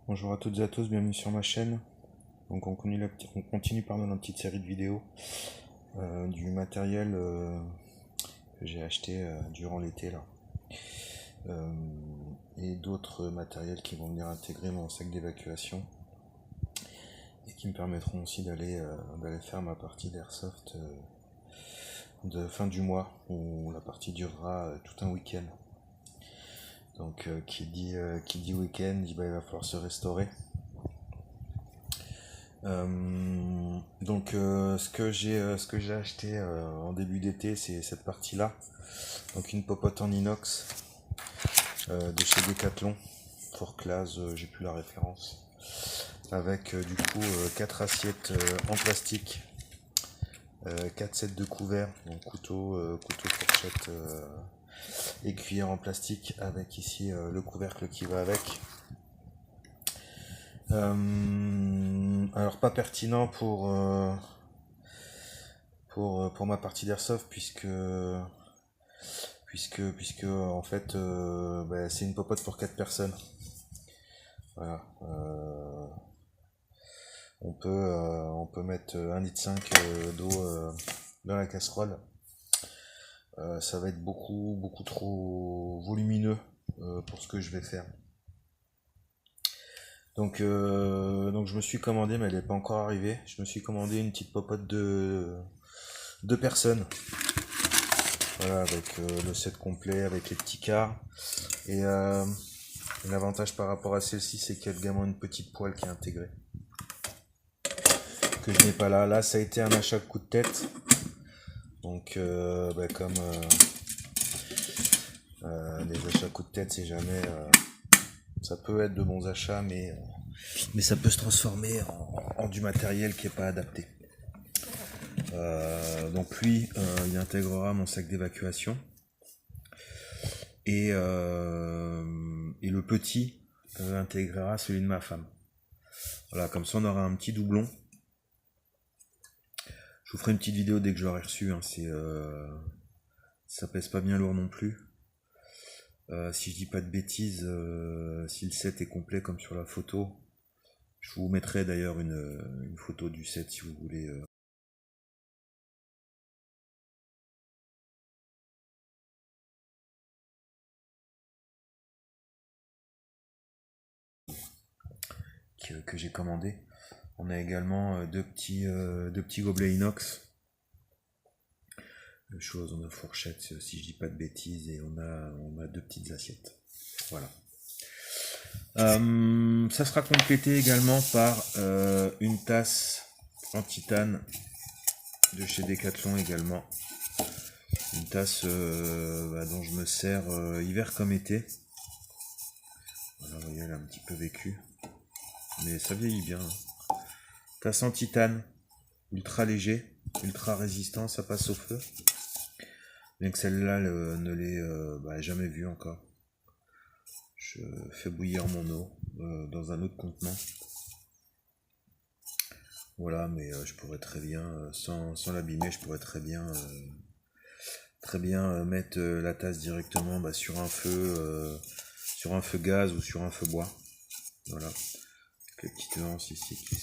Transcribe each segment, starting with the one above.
Bonjour à toutes et à tous, bienvenue sur ma chaîne. Donc on continue la petite série de vidéos du matériel que j'ai acheté durant l'été là. Et d'autres matériels qui vont venir intégrer mon sac d'évacuation et qui me permettront aussi d'aller faire ma partie d'airsoft de fin du mois, où la partie durera tout un week-end. Donc qui dit week-end, il va falloir se restaurer. Ce que j'ai acheté en début d'été, c'est cette partie-là. Donc une popote en inox de chez Decathlon, Forclaz, j'ai plus la référence. Avec du coup 4 assiettes en plastique, 4 sets de couverts, donc couteau, fourchette et cuillère en plastique, avec ici le couvercle qui va avec. Alors pas pertinent pour ma partie d'airsoft puisque en fait c'est une popote pour 4 personnes. Voilà. On peut mettre 1,5 litre d'eau dans la casserole. Ça va être beaucoup trop volumineux pour ce que je vais faire. Donc je me suis commandé, mais elle n'est pas encore arrivée. Je me suis commandé une petite popote de 2 personnes. Voilà, avec le set complet, avec les petits quarts. Et l'avantage par rapport à celle-ci, c'est qu'il y a également une petite poêle qui est intégrée, que je n'ai pas là. Là, ça a été un achat coup de tête. Donc, comme les achats coup de tête, c'est jamais... ça peut être de bons achats, mais ça peut se transformer en du matériel qui n'est pas adapté. Donc lui, il intégrera mon sac d'évacuation. Et le petit intégrera celui de ma femme. Voilà, comme ça on aura un petit doublon. Je vous ferai une petite vidéo dès que je l'aurai reçu. Hein, ça pèse pas bien lourd non plus. Si je dis pas de bêtises, si le set est complet comme sur la photo, je vous mettrai d'ailleurs une photo du set si vous voulez. Que j'ai commandé. On a également deux petits gobelets inox. Même chose, on a fourchette si je dis pas de bêtises, et on a 2 petites assiettes. Voilà. Ça sera complété également par une tasse en titane de chez Decathlon également. Une tasse dont je me sers hiver comme été. Voilà, vous voyez, elle a un petit peu vécu, mais ça vieillit bien. Tasse en titane, ultra léger, ultra résistant, ça passe au feu. Bien que celle-là ne l'ai jamais vue encore. Je fais bouillir mon eau dans un autre contenant. Voilà, mais je pourrais très bien, sans l'abîmer, je pourrais très bien mettre la tasse directement sur un feu gaz ou sur un feu bois. Voilà, avec les petites lances ici qui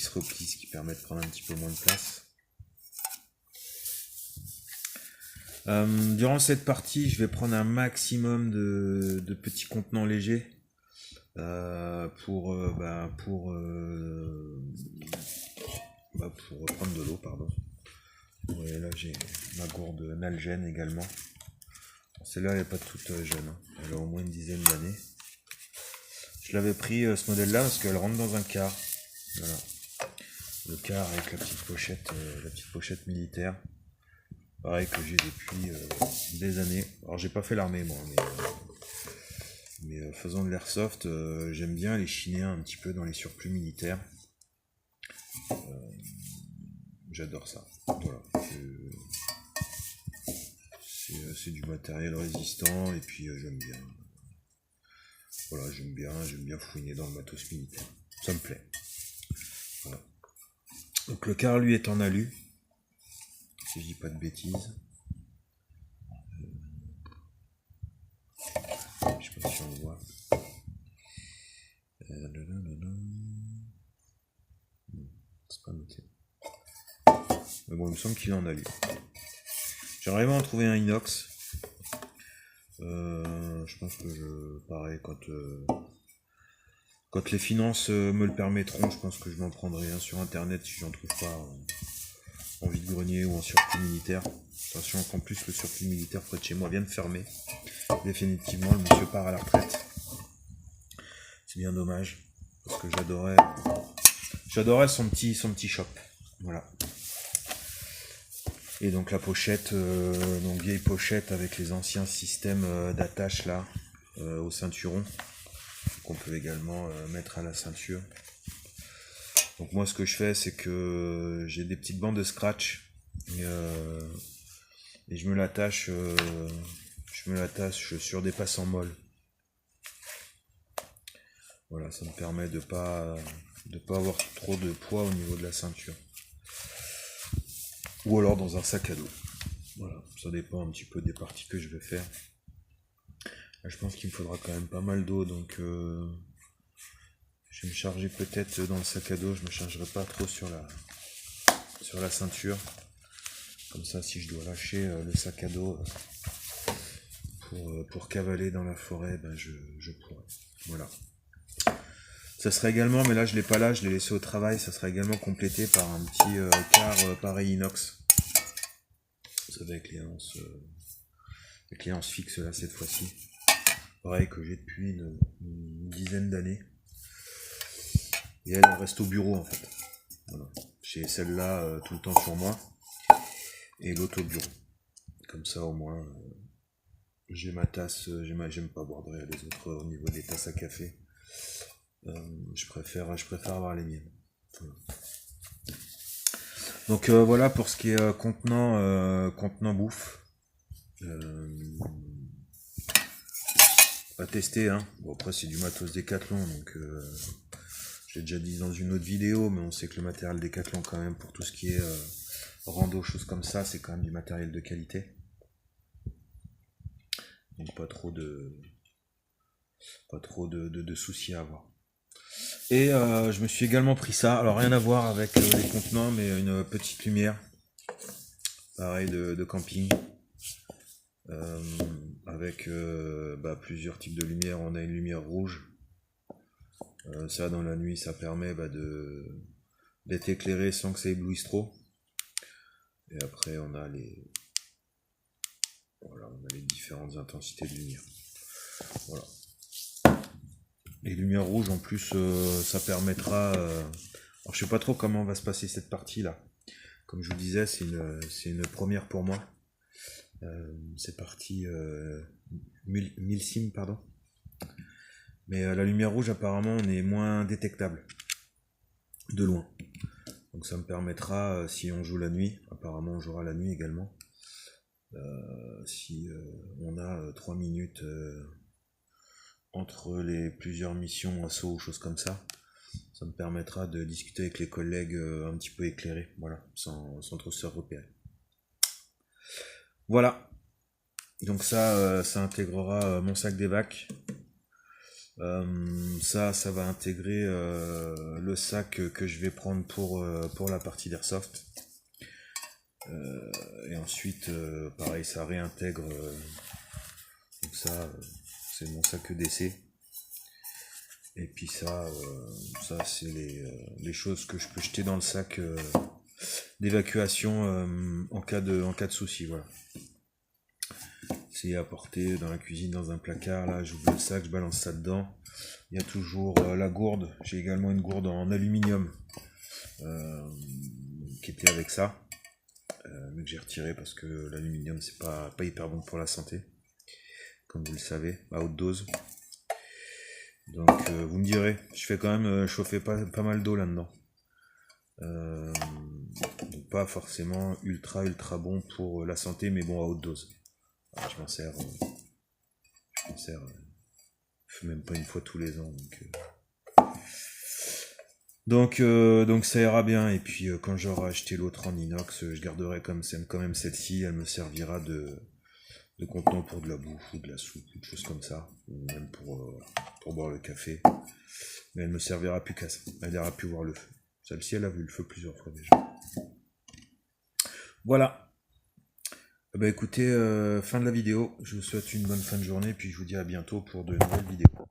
se replient, ce qui permet de prendre un petit peu moins de place. Durant cette partie, je vais prendre un maximum de petits contenants légers pour prendre de l'eau, pardon. Ouais, là j'ai ma gourde Nalgene également. Celle-là elle n'est pas toute jeune, hein. Elle a au moins une dizaine d'années. Je l'avais pris ce modèle-là parce qu'elle rentre dans un quart. Voilà. Le quart avec la petite pochette militaire. Pareil que j'ai depuis des années. Alors j'ai pas fait l'armée moi, mais faisant de l'airsoft, j'aime bien aller chiner un petit peu dans les surplus militaires. J'adore ça. Voilà. C'est du matériel résistant et puis j'aime bien. Voilà, j'aime bien fouiner dans le matos militaire. Ça me plaît. Voilà. Donc le quart lui est en alu, si je dis pas de bêtises. Je sais pas si on le voit. sera noté. Mais bon, il me semble qu'il en a lu. J'aimerais vraiment trouver un inox. Je pense que pareil, quand les finances me le permettront, je pense que je m'en prendrai un sur internet si j'en trouve pas en vide-grenier ou en surplus militaire. Attention qu'en plus le surplus militaire près de chez moi vient de fermer. Définitivement, le monsieur part à la retraite. C'est bien dommage, parce que j'adorais son petit shop. Voilà. Et donc la pochette, donc vieille pochette avec les anciens systèmes d'attache là, au ceinturon, qu'on peut également mettre à la ceinture. Donc moi ce que je fais, c'est que j'ai des petites bandes de scratch et je me l'attache sur des passants molles. Voilà, ça me permet de pas avoir trop de poids au niveau de la ceinture. Ou alors dans un sac à dos. Voilà, ça dépend un petit peu des parties que je vais faire. Là, je pense qu'il me faudra quand même pas mal d'eau, donc je vais me charger peut-être dans le sac à dos. Je me chargerai pas trop sur la ceinture. Comme ça, si je dois lâcher le sac à dos pour cavaler dans la forêt, ben je pourrai. Voilà. Ça serait également, mais là je l'ai pas là, je l'ai laissé au travail, ça serait également complété par un petit quart pareil inox. Vous savez, avec les anses fixes là cette fois-ci. Pareil que j'ai depuis une dizaine d'années. Et elle reste au bureau en fait. Voilà. J'ai celle-là tout le temps sur moi. Et l'autre au bureau. Comme ça au moins j'ai ma tasse, j'aime pas boire derrière les autres au niveau des tasses à café. Je préfère avoir les miennes. Voilà. Donc voilà pour ce qui est contenant bouffe. À tester, hein. Bon, après c'est du matos Decathlon, donc j'ai déjà dit dans une autre vidéo, mais on sait que le matériel Decathlon quand même pour tout ce qui est rando, choses comme ça, c'est quand même du matériel de qualité. Donc pas trop de soucis à avoir. Et je me suis également pris ça, alors rien à voir avec les contenants, mais une petite lumière, pareil de camping, avec plusieurs types de lumière. On a une lumière rouge, ça dans la nuit ça permet d'être éclairé sans que ça éblouisse trop. Et après on a les différentes intensités de lumière. Voilà. Les lumières rouges en plus ça permettra alors je sais pas trop comment va se passer cette partie là, comme je vous disais c'est une première pour moi, c'est parti 1000 sim pardon, mais la lumière rouge apparemment on est moins détectable de loin, donc ça me permettra si on joue la nuit, apparemment on jouera la nuit également, si on a 3 minutes entre les plusieurs missions, assaut ou choses comme ça, ça me permettra de discuter avec les collègues un petit peu éclairés, voilà, sans trop se repérer. Voilà, donc ça intégrera mon sac d'évac. Ça va intégrer le sac que je vais prendre pour la partie d'airsoft. Et ensuite, pareil, ça réintègre. Donc ça, c'est mon sac EDC. Et puis ça c'est les choses que je peux jeter dans le sac d'évacuation en cas de souci. Voilà. C'est à porter dans la cuisine, dans un placard. Là, j'ouvre le sac, je balance ça dedans. Il y a toujours la gourde. J'ai également une gourde en aluminium qui était avec ça, mais que j'ai retiré parce que l'aluminium c'est pas hyper bon pour la santé, comme vous le savez, à haute dose. Donc vous me direz, je fais quand même chauffer pas mal d'eau là-dedans. Donc pas forcément ultra bon pour la santé, mais bon à haute dose. Alors, je m'en sers même pas une fois tous les ans. Donc ça ira bien. Et puis quand j'aurai acheté l'autre en inox, je garderai quand même celle-ci. Elle me servira de contenant pour de la bouffe ou de la soupe ou de choses comme ça, ou même pour boire le café. Mais elle me servira plus qu'à ça. Elle ira plus voir le feu. Celle-ci, elle a vu le feu plusieurs fois déjà. Voilà. Eh ben, écoutez, fin de la vidéo. Je vous souhaite une bonne fin de journée, puis je vous dis à bientôt pour de nouvelles vidéos.